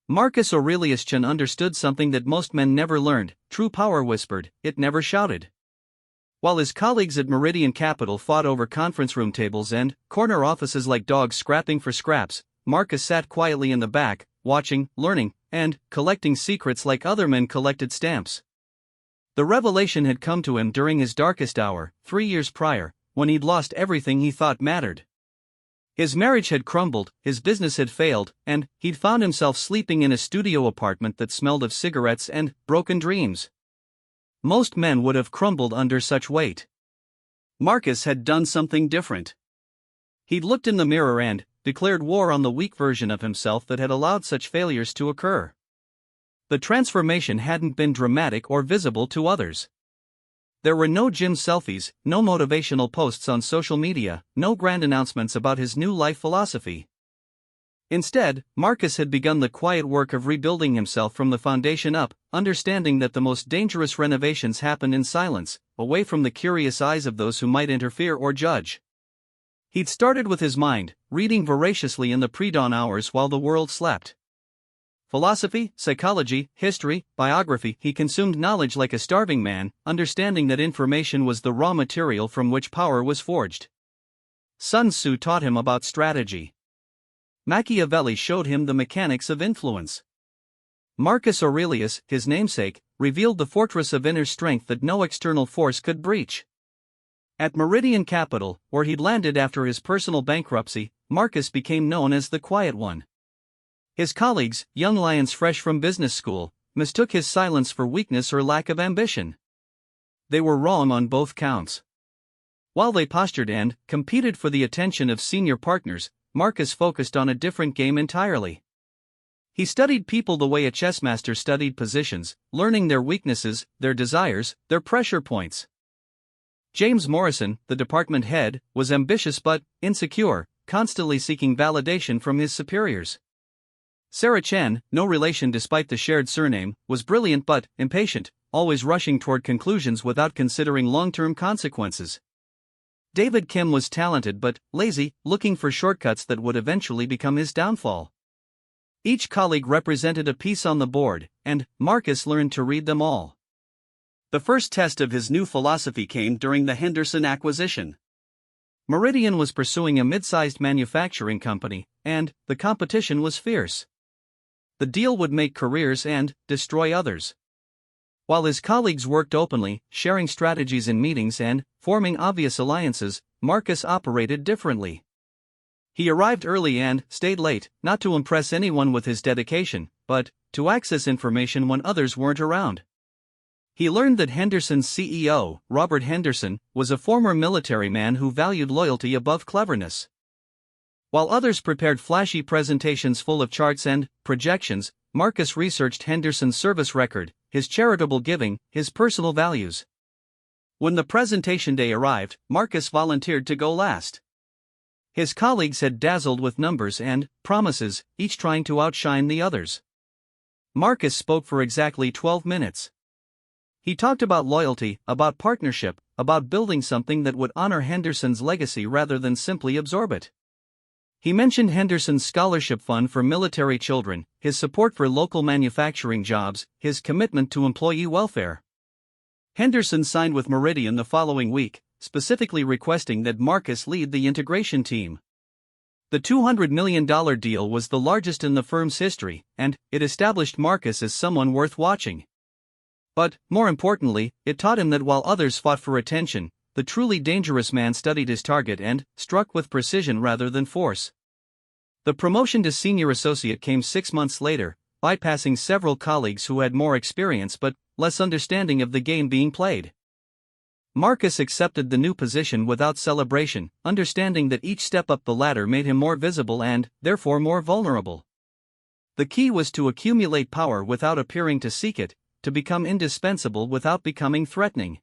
Marcus Aurelius Chan understood something that most men never learned: true power whispered, it never shouted. While his colleagues at Meridian Capital fought over conference room tables and corner offices like dogs scrapping for scraps, Marcus sat quietly in the back, watching, learning, and collecting secrets like other men collected stamps. The revelation had come to him during his darkest hour, 3 years prior, when he'd lost everything he thought mattered. His marriage had crumbled, his business had failed, and he'd found himself sleeping in a studio apartment that smelled of cigarettes and broken dreams. Most men would have crumbled under such weight. Marcus had done something different. He'd looked in the mirror and declared war on the weak version of himself that had allowed such failures to occur. The transformation hadn't been dramatic or visible to others. There were no gym selfies, no motivational posts on social media, no grand announcements about his new life philosophy. Instead, Marcus had begun the quiet work of rebuilding himself from the foundation up, understanding that the most dangerous renovations happen in silence, away from the curious eyes of those who might interfere or judge. He'd started with his mind, reading voraciously in the pre-dawn hours while the world slept. Philosophy, psychology, history, biography, he consumed knowledge like a starving man, understanding that information was the raw material from which power was forged. Sun Tzu taught him about strategy. Machiavelli showed him the mechanics of influence. Marcus Aurelius, his namesake, revealed the fortress of inner strength that no external force could breach. At Meridian Capital, where he'd landed after his personal bankruptcy, Marcus became known as the Quiet One. His colleagues, young lions fresh from business school, mistook his silence for weakness or lack of ambition. They were wrong on both counts. While they postured and competed for the attention of senior partners, Marcus focused on a different game entirely. He studied people the way a chessmaster studied positions, learning their weaknesses, their desires, their pressure points. James Morrison, the department head, was ambitious but insecure, constantly seeking validation from his superiors. Sarah Chen, no relation despite the shared surname, was brilliant but impatient, always rushing toward conclusions without considering long-term consequences. David Kim was talented but lazy, looking for shortcuts that would eventually become his downfall. Each colleague represented a piece on the board, and Marcus learned to read them all. The first test of his new philosophy came during the Henderson acquisition. Meridian was pursuing a mid-sized manufacturing company, and the competition was fierce. The deal would make careers and destroy others. While his colleagues worked openly, sharing strategies in meetings and forming obvious alliances, Marcus operated differently. He arrived early and stayed late, not to impress anyone with his dedication, but to access information when others weren't around. He learned that Henderson's CEO, Robert Henderson, was a former military man who valued loyalty above cleverness. While others prepared flashy presentations full of charts and projections, Marcus researched Henderson's service record, his charitable giving, his personal values. When the presentation day arrived, Marcus volunteered to go last. His colleagues had dazzled with numbers and promises, each trying to outshine the others. Marcus spoke for exactly 12 minutes. He talked about loyalty, about partnership, about building something that would honor Henderson's legacy rather than simply absorb it. He mentioned Henderson's scholarship fund for military children, his support for local manufacturing jobs, his commitment to employee welfare. Henderson signed with Meridian the following week, specifically requesting that Marcus lead the integration team. The $200 million deal was the largest in the firm's history, and it established Marcus as someone worth watching. But, more importantly, it taught him that while others fought for attention, the truly dangerous man studied his target and struck with precision rather than force. The promotion to senior associate came 6 months later, bypassing several colleagues who had more experience but less understanding of the game being played. Marcus accepted the new position without celebration, understanding that each step up the ladder made him more visible and, therefore, more vulnerable. The key was to accumulate power without appearing to seek it, to become indispensable without becoming threatening.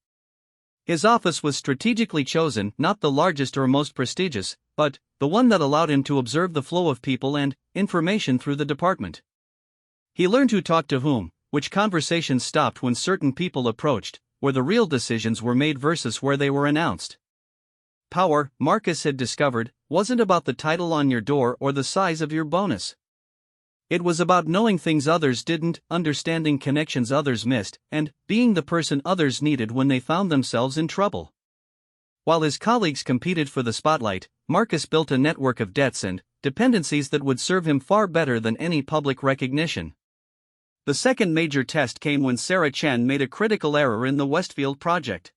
His office was strategically chosen, not the largest or most prestigious, but the one that allowed him to observe the flow of people and information through the department. He learned who talked to whom, which conversations stopped when certain people approached, where the real decisions were made versus where they were announced. Power, Marcus had discovered, wasn't about the title on your door or the size of your bonus. It was about knowing things others didn't, understanding connections others missed, and being the person others needed when they found themselves in trouble. While his colleagues competed for the spotlight, Marcus built a network of debts and dependencies that would serve him far better than any public recognition. The second major test came when Sarah Chen made a critical error in the Westfield project.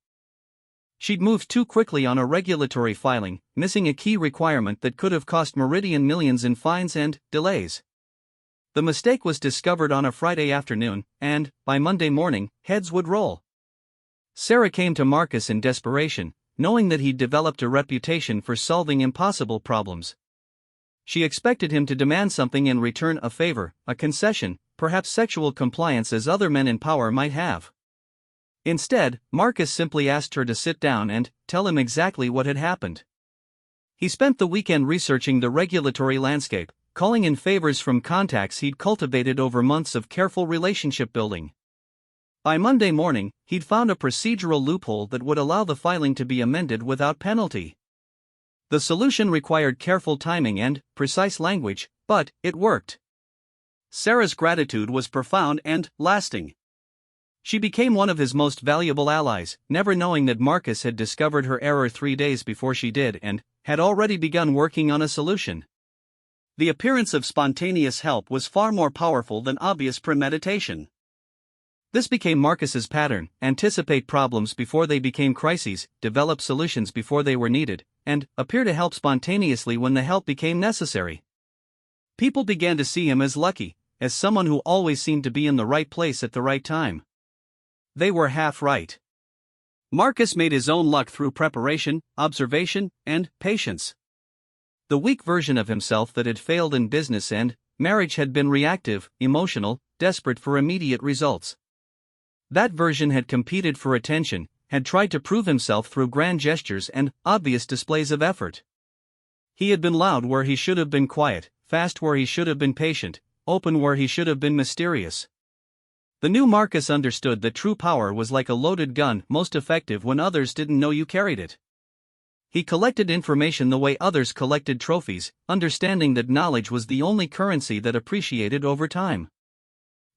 She'd moved too quickly on a regulatory filing, missing a key requirement that could have cost Meridian millions in fines and delays. The mistake was discovered on a Friday afternoon, and, by Monday morning, heads would roll. Sarah came to Marcus in desperation, knowing that he'd developed a reputation for solving impossible problems. She expected him to demand something in return, a favor, a concession, perhaps sexual compliance as other men in power might have. Instead, Marcus simply asked her to sit down and tell him exactly what had happened. He spent the weekend researching the regulatory landscape, calling in favors from contacts he'd cultivated over months of careful relationship building. By Monday morning, he'd found a procedural loophole that would allow the filing to be amended without penalty. The solution required careful timing and precise language, but it worked. Sarah's gratitude was profound and lasting. She became one of his most valuable allies, never knowing that Marcus had discovered her error 3 days before she did and had already begun working on a solution. The appearance of spontaneous help was far more powerful than obvious premeditation. This became Marcus's pattern: anticipate problems before they became crises, develop solutions before they were needed, and appear to help spontaneously when the help became necessary. People began to see him as lucky, as someone who always seemed to be in the right place at the right time. They were half right. Marcus made his own luck through preparation, observation, and patience. The weak version of himself that had failed in business and marriage had been reactive, emotional, desperate for immediate results. That version had competed for attention, had tried to prove himself through grand gestures and obvious displays of effort. He had been loud where he should have been quiet, fast where he should have been patient, open where he should have been mysterious. The new Marcus understood that true power was like a loaded gun, most effective when others didn't know you carried it. He collected information the way others collected trophies, understanding that knowledge was the only currency that appreciated over time.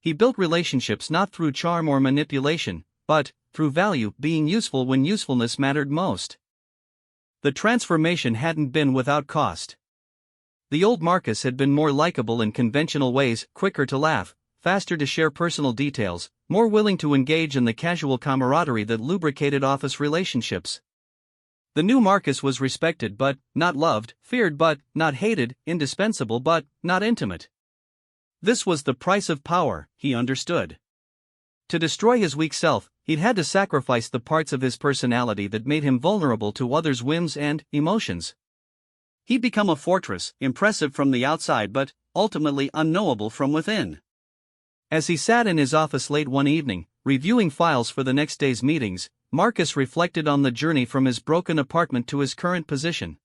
He built relationships not through charm or manipulation, but through value, being useful when usefulness mattered most. The transformation hadn't been without cost. The old Marcus had been more likable in conventional ways, quicker to laugh, faster to share personal details, more willing to engage in the casual camaraderie that lubricated office relationships. The new Marcus was respected but not loved, feared but not hated, indispensable but not intimate. This was the price of power, he understood. To destroy his weak self, he'd had to sacrifice the parts of his personality that made him vulnerable to others' whims and emotions. He'd become a fortress, impressive from the outside but ultimately unknowable from within. As he sat in his office late one evening, reviewing files for the next day's meetings, Marcus reflected on the journey from his broken apartment to his current position.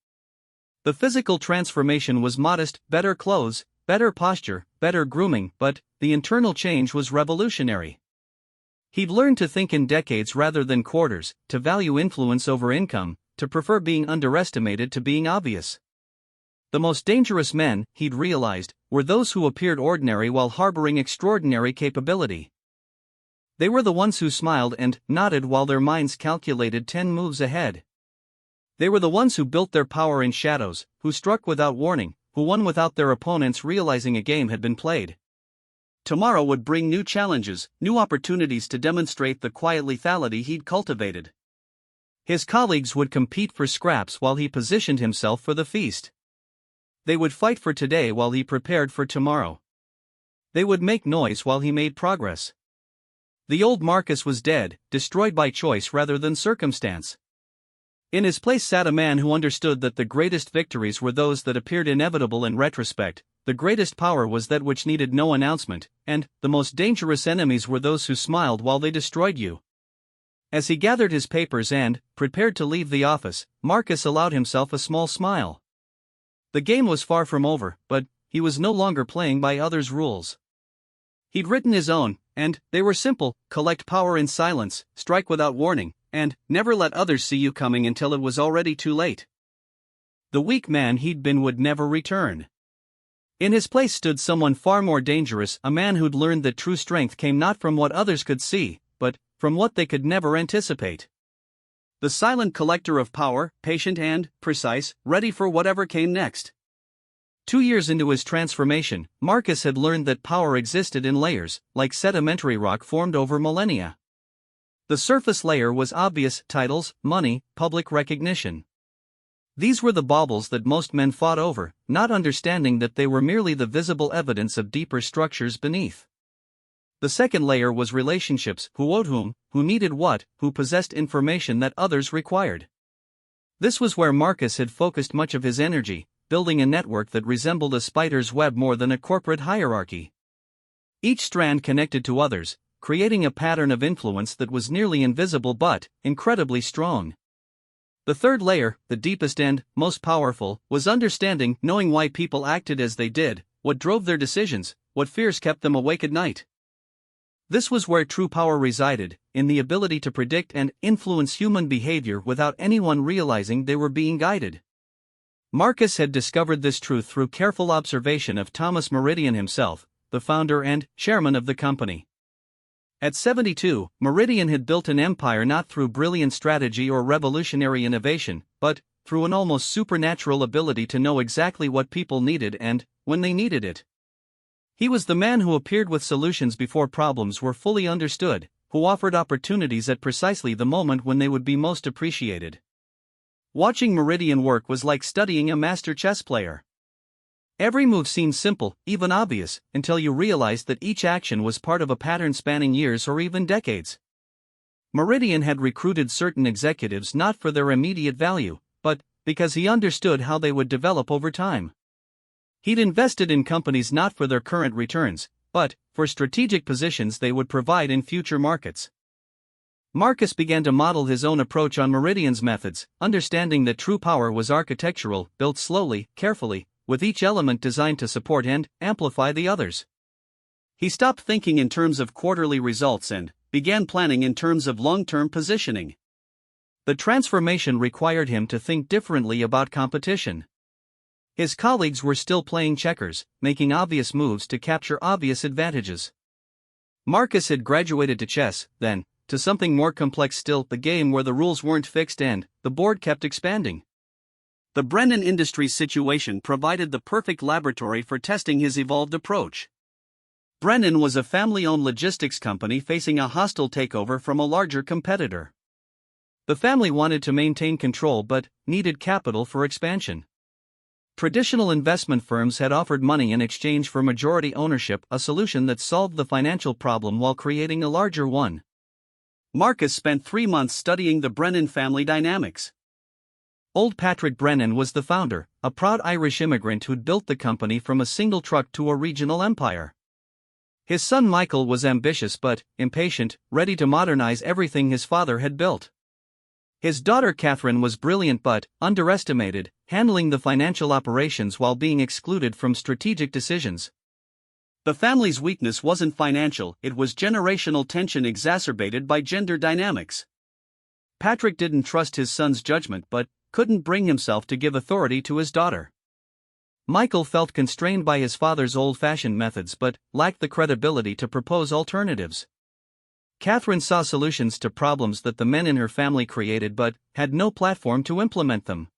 The physical transformation was modest: better clothes, better posture, better grooming, but the internal change was revolutionary. He'd learned to think in decades rather than quarters, to value influence over income, to prefer being underestimated to being obvious. The most dangerous men, he'd realized, were those who appeared ordinary while harboring extraordinary capability. They were the ones who smiled and nodded while their minds calculated 10 moves ahead. They were the ones who built their power in shadows, who struck without warning, who won without their opponents realizing a game had been played. Tomorrow would bring new challenges, new opportunities to demonstrate the quiet lethality he'd cultivated. His colleagues would compete for scraps while he positioned himself for the feast. They would fight for today while he prepared for tomorrow. They would make noise while he made progress. The old Marcus was dead, destroyed by choice rather than circumstance. In his place sat a man who understood that the greatest victories were those that appeared inevitable in retrospect, the greatest power was that which needed no announcement, and the most dangerous enemies were those who smiled while they destroyed you. As he gathered his papers and prepared to leave the office, Marcus allowed himself a small smile. The game was far from over, but he was no longer playing by others' rules. He'd written his own, and they were simple: collect power in silence, strike without warning, and never let others see you coming until it was already too late. The weak man he'd been would never return. In his place stood someone far more dangerous, a man who'd learned that true strength came not from what others could see, but from what they could never anticipate. The silent collector of power, patient and precise, ready for whatever came next. 2 years into his transformation, Marcus had learned that power existed in layers, like sedimentary rock formed over millennia. The surface layer was obvious: titles, money, public recognition. These were the baubles that most men fought over, not understanding that they were merely the visible evidence of deeper structures beneath. The second layer was relationships: who owed whom, who needed what, who possessed information that others required. This was where Marcus had focused much of his energy, building a network that resembled a spider's web more than a corporate hierarchy. Each strand connected to others, creating a pattern of influence that was nearly invisible but incredibly strong. The third layer, the deepest and most powerful, was understanding, knowing why people acted as they did, what drove their decisions, what fears kept them awake at night. This was where true power resided, in the ability to predict and influence human behavior without anyone realizing they were being guided. Marcus had discovered this truth through careful observation of Thomas Meridian himself, the founder and chairman of the company. At 72, Meridian had built an empire not through brilliant strategy or revolutionary innovation, but through an almost supernatural ability to know exactly what people needed and when they needed it. He was the man who appeared with solutions before problems were fully understood, who offered opportunities at precisely the moment when they would be most appreciated. Watching Meridian work was like studying a master chess player. Every move seemed simple, even obvious, until you realized that each action was part of a pattern spanning years or even decades. Meridian had recruited certain executives not for their immediate value, but because he understood how they would develop over time. He'd invested in companies not for their current returns, but for strategic positions they would provide in future markets. Marcus began to model his own approach on Meridian's methods, understanding that true power was architectural, built slowly, carefully, with each element designed to support and amplify the others. He stopped thinking in terms of quarterly results and began planning in terms of long-term positioning. The transformation required him to think differently about competition. His colleagues were still playing checkers, making obvious moves to capture obvious advantages. Marcus had graduated to chess, then to something more complex still, the game where the rules weren't fixed and the board kept expanding. The Brennan Industries situation provided the perfect laboratory for testing his evolved approach. Brennan was a family-owned logistics company facing a hostile takeover from a larger competitor. The family wanted to maintain control but needed capital for expansion. Traditional investment firms had offered money in exchange for majority ownership, a solution that solved the financial problem while creating a larger one. Marcus spent 3 months studying the Brennan family dynamics. Old Patrick Brennan was the founder, a proud Irish immigrant who'd built the company from a single truck to a regional empire. His son Michael was ambitious but impatient, ready to modernize everything his father had built. His daughter Catherine was brilliant but underestimated, handling the financial operations while being excluded from strategic decisions. The family's weakness wasn't financial, it was generational tension exacerbated by gender dynamics. Patrick didn't trust his son's judgment but couldn't bring himself to give authority to his daughter. Michael felt constrained by his father's old-fashioned methods but lacked the credibility to propose alternatives. Catherine saw solutions to problems that the men in her family created but had no platform to implement them.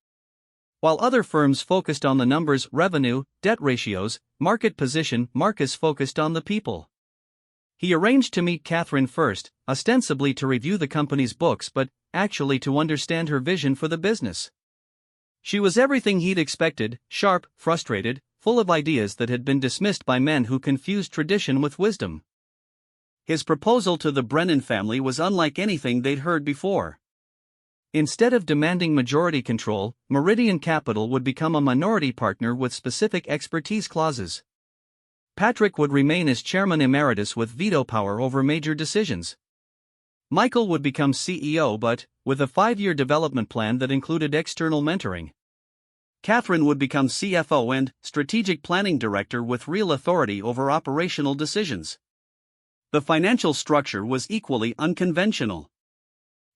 While other firms focused on the numbers, revenue, debt ratios, market position, Marcus focused on the people. He arranged to meet Catherine first, ostensibly to review the company's books but actually to understand her vision for the business. She was everything he'd expected: sharp, frustrated, full of ideas that had been dismissed by men who confused tradition with wisdom. His proposal to the Brennan family was unlike anything they'd heard before. Instead of demanding majority control, Meridian Capital would become a minority partner with specific expertise clauses. Patrick would remain as chairman emeritus with veto power over major decisions. Michael would become CEO but with a 5-year development plan that included external mentoring. Catherine would become CFO and strategic planning director with real authority over operational decisions. The financial structure was equally unconventional.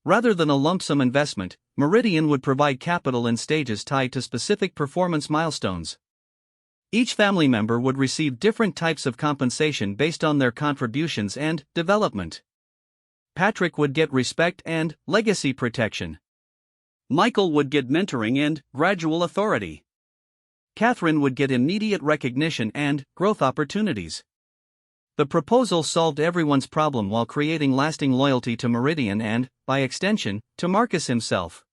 Rather than a lump sum investment, Meridian would provide capital in stages tied to specific performance milestones. Each family member would receive different types of compensation based on their contributions and development. Patrick would get respect and legacy protection. Michael would get mentoring and gradual authority. Catherine would get immediate recognition and growth opportunities. The proposal solved everyone's problem while creating lasting loyalty to Meridian and, by extension, to Marcus himself.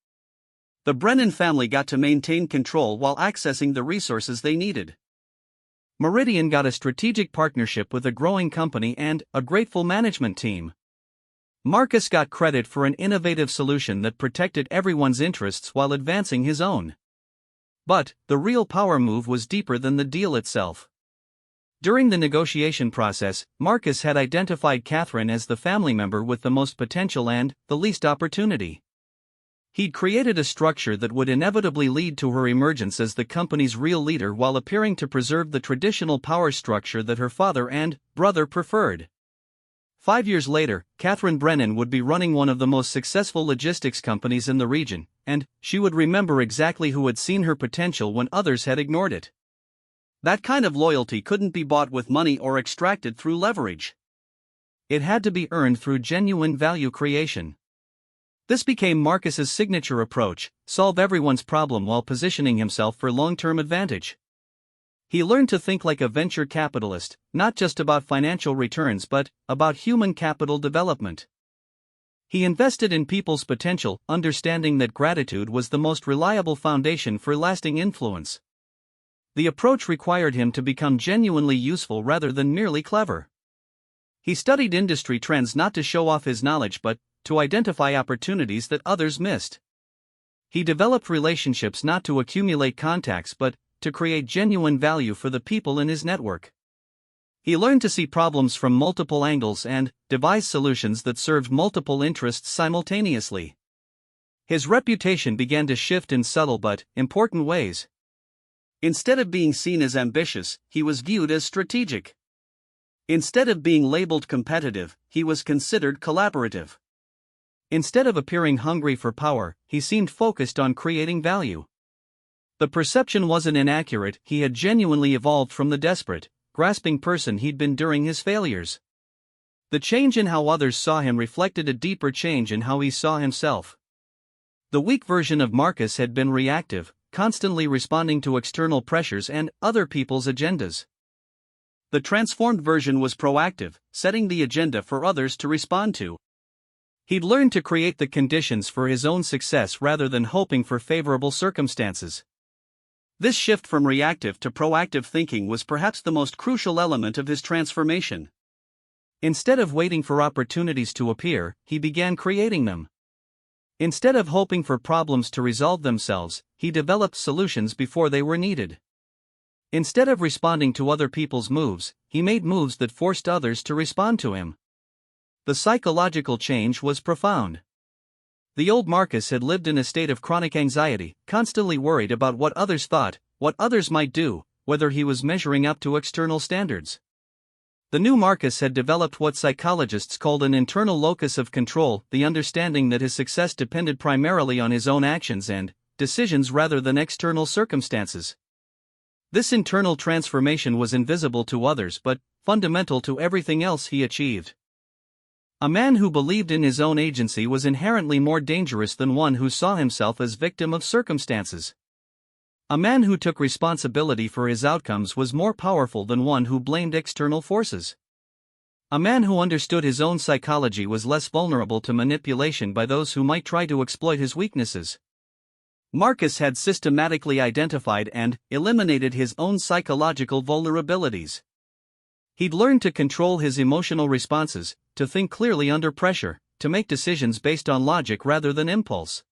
The Brennan family got to maintain control while accessing the resources they needed. Meridian got a strategic partnership with a growing company and a grateful management team. Marcus got credit for an innovative solution that protected everyone's interests while advancing his own. But the real power move was deeper than the deal itself. During the negotiation process, Marcus had identified Catherine as the family member with the most potential and the least opportunity. He'd created a structure that would inevitably lead to her emergence as the company's real leader while appearing to preserve the traditional power structure that her father and brother preferred. 5 years later, Catherine Brennan would be running one of the most successful logistics companies in the region, and she would remember exactly who had seen her potential when others had ignored it. That kind of loyalty couldn't be bought with money or extracted through leverage. It had to be earned through genuine value creation. This became Marcus's signature approach: solve everyone's problem while positioning himself for long-term advantage. He learned to think like a venture capitalist, not just about financial returns but about human capital development. He invested in people's potential, understanding that gratitude was the most reliable foundation for lasting influence. The approach required him to become genuinely useful rather than merely clever. He studied industry trends not to show off his knowledge but to identify opportunities that others missed. He developed relationships not to accumulate contacts but to create genuine value for the people in his network. He learned to see problems from multiple angles and devise solutions that served multiple interests simultaneously. His reputation began to shift in subtle but important ways. Instead of being seen as ambitious, he was viewed as strategic. Instead of being labeled competitive, he was considered collaborative. Instead of appearing hungry for power, he seemed focused on creating value. The perception wasn't inaccurate, he had genuinely evolved from the desperate, grasping person he'd been during his failures. The change in how others saw him reflected a deeper change in how he saw himself. The weak version of Marcus had been reactive, constantly responding to external pressures and other people's agendas. The transformed version was proactive, setting the agenda for others to respond to. He'd learned to create the conditions for his own success rather than hoping for favorable circumstances. This shift from reactive to proactive thinking was perhaps the most crucial element of his transformation. Instead of waiting for opportunities to appear, he began creating them. Instead of hoping for problems to resolve themselves, he developed solutions before they were needed. Instead of responding to other people's moves, he made moves that forced others to respond to him. The psychological change was profound. The old Marcus had lived in a state of chronic anxiety, constantly worried about what others thought, what others might do, whether he was measuring up to external standards. The new Marcus had developed what psychologists called an internal locus of control, the understanding that his success depended primarily on his own actions and decisions rather than external circumstances. This internal transformation was invisible to others but fundamental to everything else he achieved. A man who believed in his own agency was inherently more dangerous than one who saw himself as victim of circumstances. A man who took responsibility for his outcomes was more powerful than one who blamed external forces. A man who understood his own psychology was less vulnerable to manipulation by those who might try to exploit his weaknesses. Marcus had systematically identified and eliminated his own psychological vulnerabilities. He'd learned to control his emotional responses, to think clearly under pressure, to make decisions based on logic rather than impulse.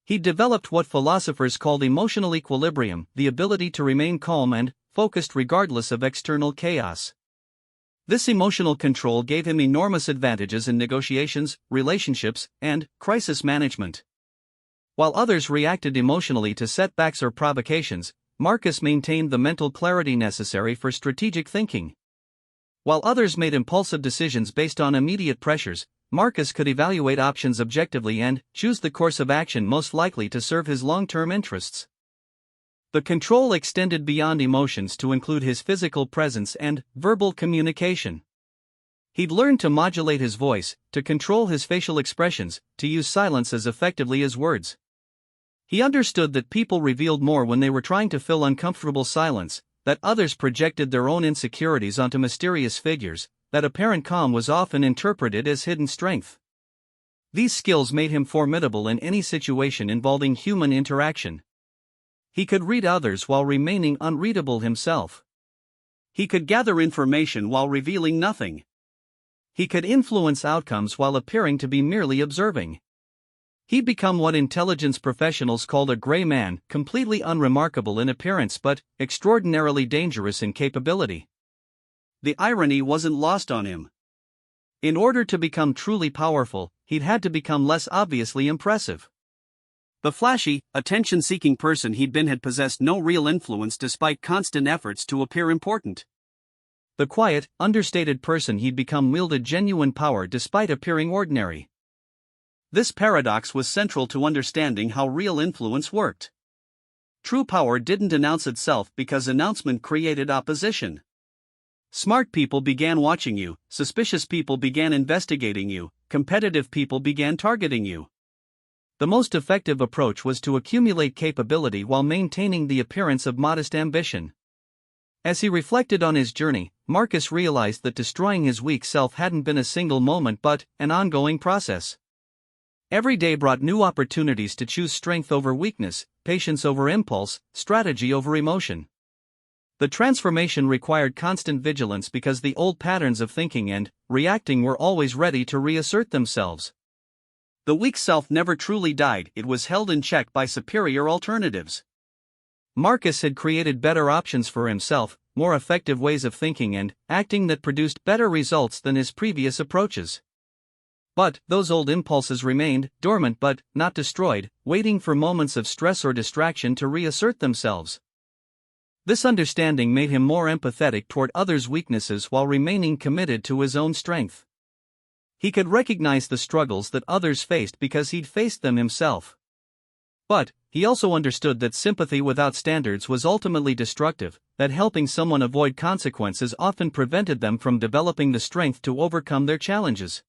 He'd developed what philosophers called emotional equilibrium, the ability to remain calm and focused regardless of external chaos. This emotional control gave him enormous advantages in negotiations, relationships, and crisis management. While others reacted emotionally to setbacks or provocations, Marcus maintained the mental clarity necessary for strategic thinking. While others made impulsive decisions based on immediate pressures, Marcus could evaluate options objectively and choose the course of action most likely to serve his long-term interests. The control extended beyond emotions to include his physical presence and verbal communication. He'd learned to modulate his voice, to control his facial expressions, to use silence as effectively as words. He understood that people revealed more when they were trying to fill uncomfortable silence, that others projected their own insecurities onto mysterious figures, that apparent calm was often interpreted as hidden strength. These skills made him formidable in any situation involving human interaction. He could read others while remaining unreadable himself. He could gather information while revealing nothing. He could influence outcomes while appearing to be merely observing. He'd become what intelligence professionals called a gray man, completely unremarkable in appearance but extraordinarily dangerous in capability. The irony wasn't lost on him. In order to become truly powerful, he'd had to become less obviously impressive. The flashy, attention-seeking person he'd been had possessed no real influence despite constant efforts to appear important. The quiet, understated person he'd become wielded genuine power despite appearing ordinary. This paradox was central to understanding how real influence worked. True power didn't announce itself because announcement created opposition. Smart people began watching you, suspicious people began investigating you, competitive people began targeting you. The most effective approach was to accumulate capability while maintaining the appearance of modest ambition. As he reflected on his journey, Marcus realized that destroying his weak self hadn't been a single moment but an ongoing process. Every day brought new opportunities to choose strength over weakness, patience over impulse, strategy over emotion. The transformation required constant vigilance because the old patterns of thinking and reacting were always ready to reassert themselves. The weak self never truly died, it was held in check by superior alternatives. Marcus had created better options for himself, more effective ways of thinking and acting that produced better results than his previous approaches. But those old impulses remained, dormant but not destroyed, waiting for moments of stress or distraction to reassert themselves. This understanding made him more empathetic toward others' weaknesses while remaining committed to his own strength. He could recognize the struggles that others faced because he'd faced them himself. But he also understood that sympathy without standards was ultimately destructive, that helping someone avoid consequences often prevented them from developing the strength to overcome their challenges.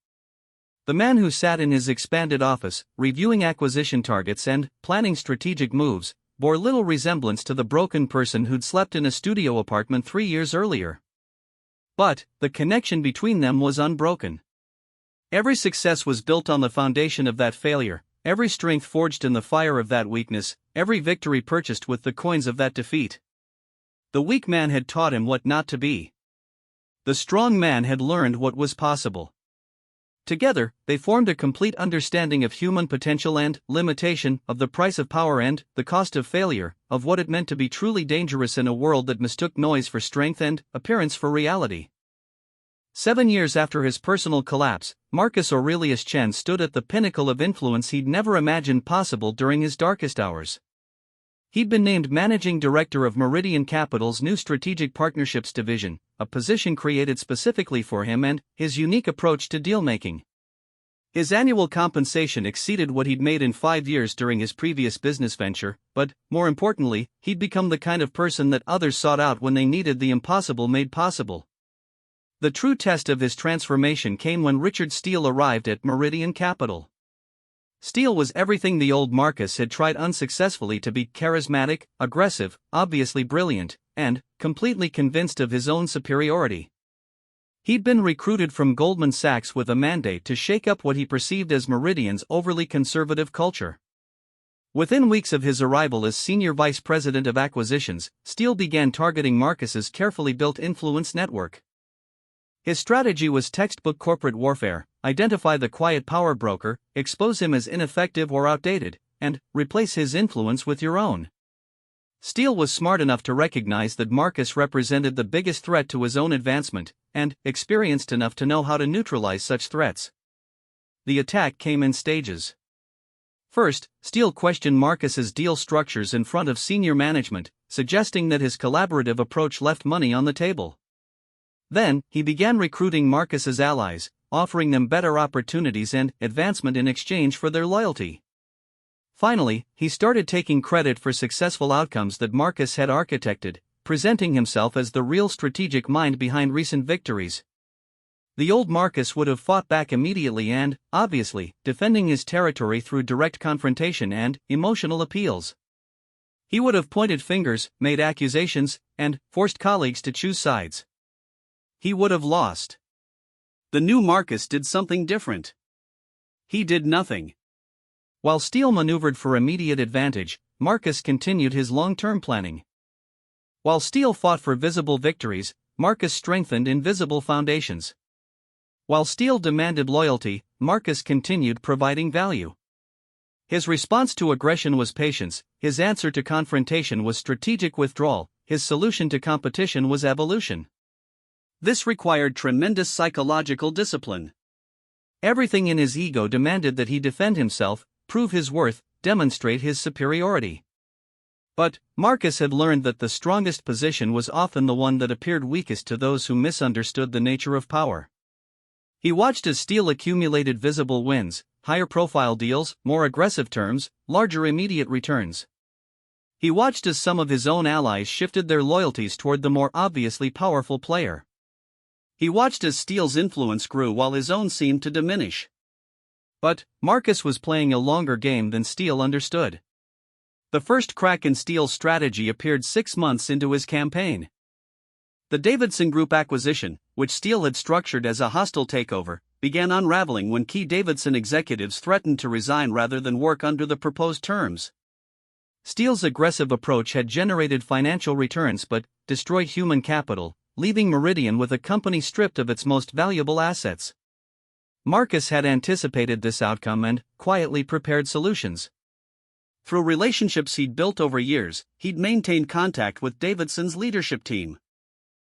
The man who sat in his expanded office, reviewing acquisition targets and planning strategic moves, bore little resemblance to the broken person who'd slept in a studio apartment 3 years earlier. But the connection between them was unbroken. Every success was built on the foundation of that failure, every strength forged in the fire of that weakness, every victory purchased with the coins of that defeat. The weak man had taught him what not to be. The strong man had learned what was possible. Together, they formed a complete understanding of human potential and limitation, of the price of power and the cost of failure, of what it meant to be truly dangerous in a world that mistook noise for strength and appearance for reality. 7 years after his personal collapse, Marcus Aurelius Chen stood at the pinnacle of influence he'd never imagined possible during his darkest hours. He'd been named managing director of Meridian Capital's new strategic partnerships division, a position created specifically for him and his unique approach to deal-making. His annual compensation exceeded what he'd made in 5 years during his previous business venture, but, more importantly, he'd become the kind of person that others sought out when they needed the impossible made possible. The true test of his transformation came when Richard Steele arrived at Meridian Capital. Steele was everything the old Marcus had tried unsuccessfully to be: charismatic, aggressive, obviously brilliant, and completely convinced of his own superiority. He'd been recruited from Goldman Sachs with a mandate to shake up what he perceived as Meridian's overly conservative culture. Within weeks of his arrival as senior vice president of acquisitions, Steele began targeting Marcus's carefully built influence network. His strategy was textbook corporate warfare: identify the quiet power broker, expose him as ineffective or outdated, and replace his influence with your own. Steele was smart enough to recognize that Marcus represented the biggest threat to his own advancement, and experienced enough to know how to neutralize such threats. The attack came in stages. First, Steele questioned Marcus's deal structures in front of senior management, suggesting that his collaborative approach left money on the table. Then, he began recruiting Marcus's allies, offering them better opportunities and advancement in exchange for their loyalty. Finally, he started taking credit for successful outcomes that Marcus had architected, presenting himself as the real strategic mind behind recent victories. The old Marcus would have fought back immediately and, obviously, defending his territory through direct confrontation and emotional appeals. He would have pointed fingers, made accusations, and forced colleagues to choose sides. He would have lost. The new Marcus did something different. He did nothing. While Steele maneuvered for immediate advantage, Marcus continued his long-term planning. While Steele fought for visible victories, Marcus strengthened invisible foundations. While Steele demanded loyalty, Marcus continued providing value. His response to aggression was patience, his answer to confrontation was strategic withdrawal, his solution to competition was evolution. This required tremendous psychological discipline. Everything in his ego demanded that he defend himself, prove his worth, demonstrate his superiority. But Marcus had learned that the strongest position was often the one that appeared weakest to those who misunderstood the nature of power. He watched as Steele accumulated visible wins, higher profile deals, more aggressive terms, larger immediate returns. He watched as some of his own allies shifted their loyalties toward the more obviously powerful player. He watched as Steele's influence grew while his own seemed to diminish. But Marcus was playing a longer game than Steele understood. The first crack in Steele's strategy appeared 6 months into his campaign. The Davidson Group acquisition, which Steele had structured as a hostile takeover, began unraveling when key Davidson executives threatened to resign rather than work under the proposed terms. Steele's aggressive approach had generated financial returns but destroyed human capital, leaving Meridian with a company stripped of its most valuable assets. Marcus had anticipated this outcome and quietly prepared solutions. Through relationships he'd built over years, he'd maintained contact with Davidson's leadership team.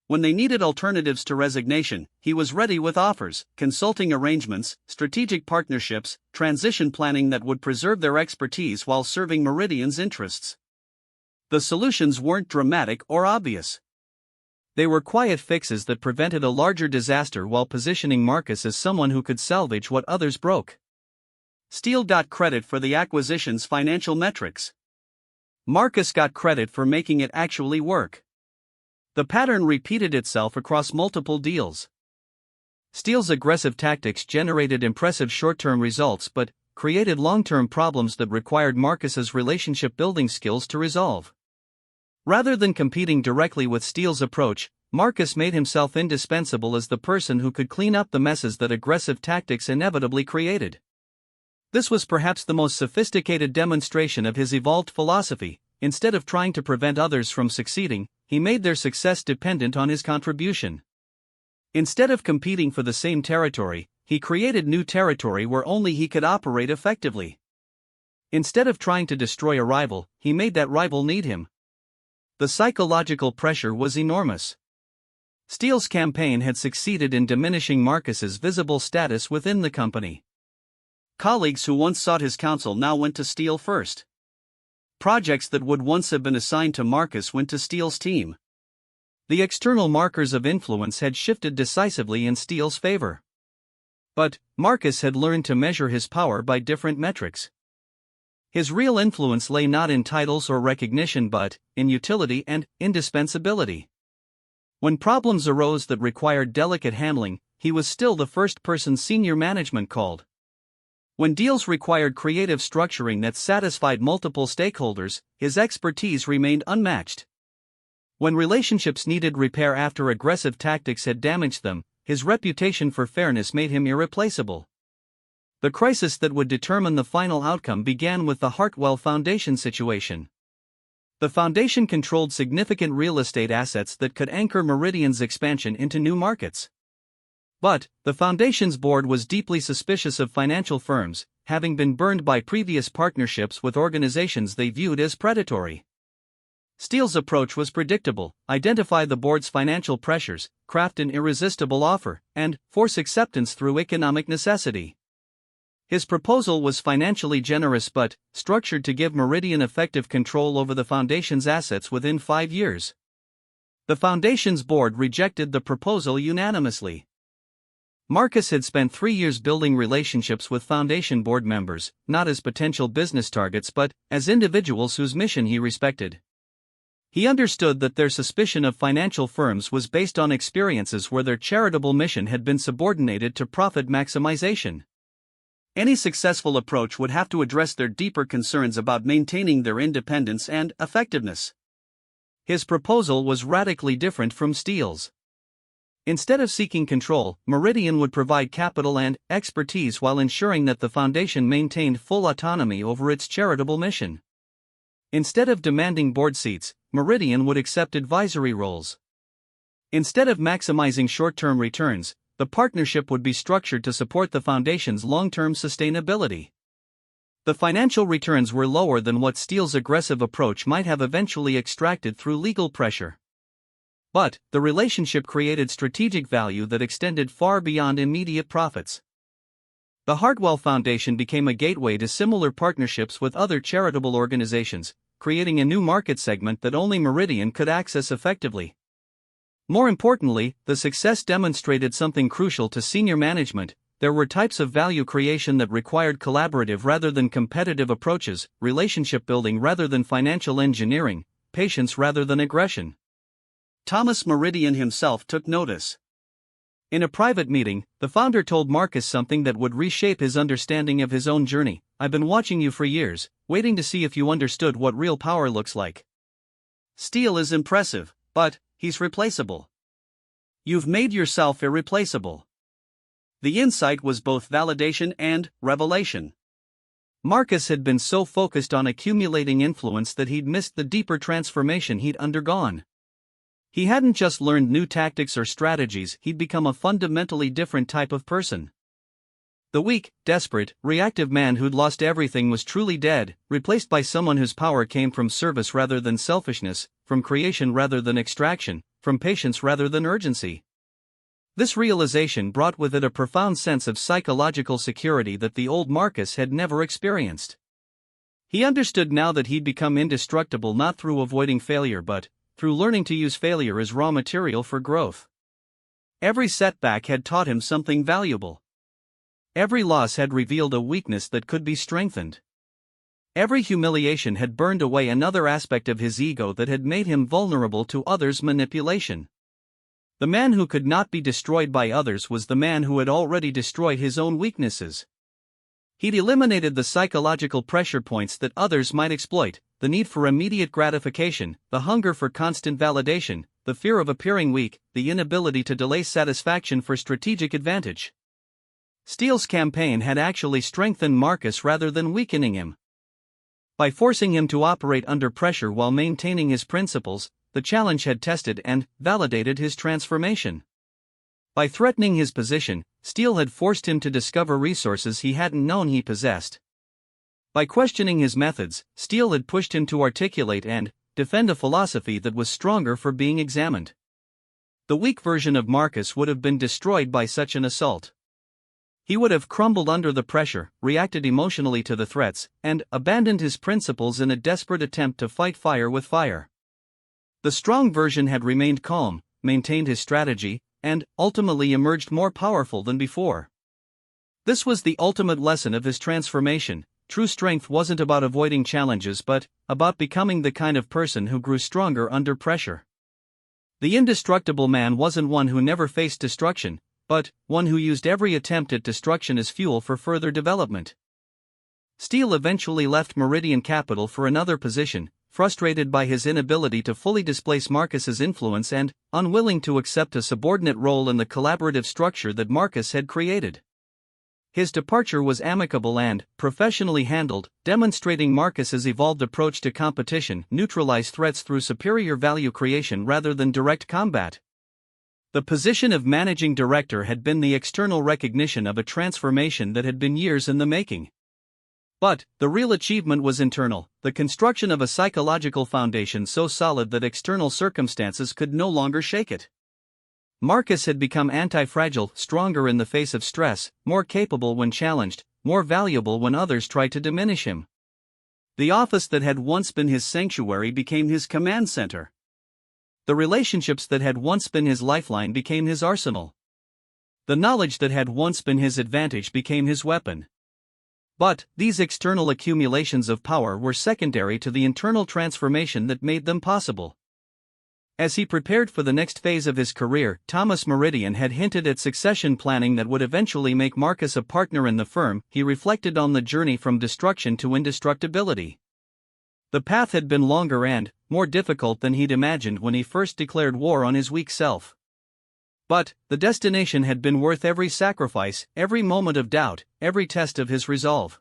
When they needed alternatives to resignation, he was ready with offers, consulting arrangements, strategic partnerships, transition planning that would preserve their expertise while serving Meridian's interests. The solutions weren't dramatic or obvious. They were quiet fixes that prevented a larger disaster while positioning Marcus as someone who could salvage what others broke. Steele got credit for the acquisition's financial metrics. Marcus got credit for making it actually work. The pattern repeated itself across multiple deals. Steele's aggressive tactics generated impressive short-term results but created long-term problems that required Marcus's relationship-building skills to resolve. Rather than competing directly with Steele's approach, Marcus made himself indispensable as the person who could clean up the messes that aggressive tactics inevitably created. This was perhaps the most sophisticated demonstration of his evolved philosophy. Instead of trying to prevent others from succeeding, he made their success dependent on his contribution. Instead of competing for the same territory, he created new territory where only he could operate effectively. Instead of trying to destroy a rival, he made that rival need him. The psychological pressure was enormous. Steele's campaign had succeeded in diminishing Marcus's visible status within the company. Colleagues who once sought his counsel now went to Steele first. Projects that would once have been assigned to Marcus went to Steele's team. The external markers of influence had shifted decisively in Steele's favor. But Marcus had learned to measure his power by different metrics. His real influence lay not in titles or recognition but in utility and indispensability. When problems arose that required delicate handling, he was still the first person senior management called. When deals required creative structuring that satisfied multiple stakeholders, his expertise remained unmatched. When relationships needed repair after aggressive tactics had damaged them, his reputation for fairness made him irreplaceable. The crisis that would determine the final outcome began with the Hartwell Foundation situation. The foundation controlled significant real estate assets that could anchor Meridian's expansion into new markets. But the foundation's board was deeply suspicious of financial firms, having been burned by previous partnerships with organizations they viewed as predatory. Steele's approach was predictable: identify the board's financial pressures, craft an irresistible offer, and force acceptance through economic necessity. His proposal was financially generous but structured to give Meridian effective control over the foundation's assets within 5 years. The foundation's board rejected the proposal unanimously. Marcus had spent 3 years building relationships with Foundation board members, not as potential business targets but as individuals whose mission he respected. He understood that their suspicion of financial firms was based on experiences where their charitable mission had been subordinated to profit maximization. Any successful approach would have to address their deeper concerns about maintaining their independence and effectiveness. His proposal was radically different from Steele's. Instead of seeking control, Meridian would provide capital and expertise while ensuring that the foundation maintained full autonomy over its charitable mission. Instead of demanding board seats, Meridian would accept advisory roles. Instead of maximizing short-term returns, the partnership would be structured to support the foundation's long-term sustainability. The financial returns were lower than what Steele's aggressive approach might have eventually extracted through legal pressure. But the relationship created strategic value that extended far beyond immediate profits. The Hartwell Foundation became a gateway to similar partnerships with other charitable organizations, creating a new market segment that only Meridian could access effectively. More importantly, the success demonstrated something crucial to senior management. There were types of value creation that required collaborative rather than competitive approaches, relationship building rather than financial engineering, patience rather than aggression. Thomas Meridian himself took notice. In a private meeting, the founder told Marcus something that would reshape his understanding of his own journey. "I've been watching you for years, waiting to see if you understood what real power looks like. Steele is impressive, but he's replaceable. You've made yourself irreplaceable." The insight was both validation and revelation. Marcus had been so focused on accumulating influence that he'd missed the deeper transformation he'd undergone. He hadn't just learned new tactics or strategies, he'd become a fundamentally different type of person. The weak, desperate, reactive man who'd lost everything was truly dead, replaced by someone whose power came from service rather than selfishness, from creation rather than extraction, from patience rather than urgency. This realization brought with it a profound sense of psychological security that the old Marcus had never experienced. He understood now that he'd become indestructible not through avoiding failure but through learning to use failure as raw material for growth. Every setback had taught him something valuable. Every loss had revealed a weakness that could be strengthened. Every humiliation had burned away another aspect of his ego that had made him vulnerable to others' manipulation. The man who could not be destroyed by others was the man who had already destroyed his own weaknesses. He'd eliminated the psychological pressure points that others might exploit, the need for immediate gratification, the hunger for constant validation, the fear of appearing weak, the inability to delay satisfaction for strategic advantage. Steele's campaign had actually strengthened Marcus rather than weakening him. By forcing him to operate under pressure while maintaining his principles, the challenge had tested and validated his transformation. By threatening his position, Steele had forced him to discover resources he hadn't known he possessed. By questioning his methods, Steele had pushed him to articulate and defend a philosophy that was stronger for being examined. The weak version of Marcus would have been destroyed by such an assault. He would have crumbled under the pressure, reacted emotionally to the threats, and abandoned his principles in a desperate attempt to fight fire with fire. The strong version had remained calm, maintained his strategy, and ultimately emerged more powerful than before. This was the ultimate lesson of his transformation. True strength wasn't about avoiding challenges but about becoming the kind of person who grew stronger under pressure. The indestructible man wasn't one who never faced destruction, but one who used every attempt at destruction as fuel for further development. Steele eventually left Meridian Capital for another position, frustrated by his inability to fully displace Marcus's influence and unwilling to accept a subordinate role in the collaborative structure that Marcus had created. His departure was amicable and professionally handled, demonstrating Marcus's evolved approach to competition, neutralize threats through superior value creation rather than direct combat. The position of managing director had been the external recognition of a transformation that had been years in the making. But the real achievement was internal, the construction of a psychological foundation so solid that external circumstances could no longer shake it. Marcus had become anti-fragile, stronger in the face of stress, more capable when challenged, more valuable when others tried to diminish him. The office that had once been his sanctuary became his command center. The relationships that had once been his lifeline became his arsenal. The knowledge that had once been his advantage became his weapon. But these external accumulations of power were secondary to the internal transformation that made them possible. As he prepared for the next phase of his career, Thomas Meridian had hinted at succession planning that would eventually make Marcus a partner in the firm. He reflected on the journey from destruction to indestructibility. The path had been longer and more difficult than he'd imagined when he first declared war on his weak self. But the destination had been worth every sacrifice, every moment of doubt, every test of his resolve.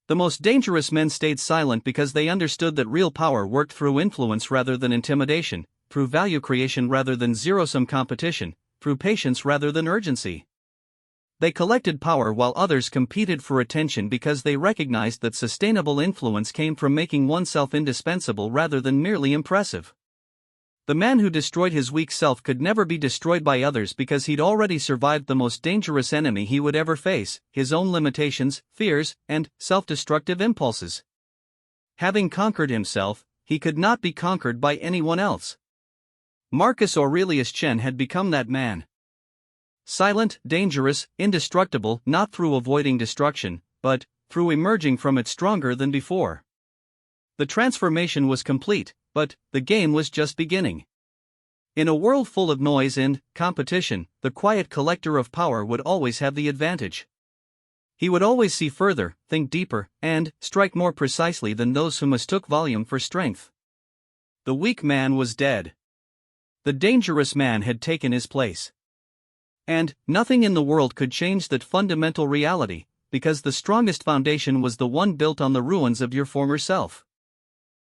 The most dangerous men stayed silent because they understood that real power worked through influence rather than intimidation, through value creation rather than zero-sum competition, through patience rather than urgency. They collected power while others competed for attention because they recognized that sustainable influence came from making oneself indispensable rather than merely impressive. The man who destroyed his weak self could never be destroyed by others because he'd already survived the most dangerous enemy he would ever face, his own limitations, fears, and self-destructive impulses. Having conquered himself, he could not be conquered by anyone else. Marcus Aurelius Chen had become that man. Silent, dangerous, indestructible, not through avoiding destruction, but through emerging from it stronger than before. The transformation was complete, but the game was just beginning. In a world full of noise and competition, the quiet collector of power would always have the advantage. He would always see further, think deeper, and strike more precisely than those who mistook volume for strength. The weak man was dead. The dangerous man had taken his place. And nothing in the world could change that fundamental reality, because the strongest foundation was the one built on the ruins of your former self.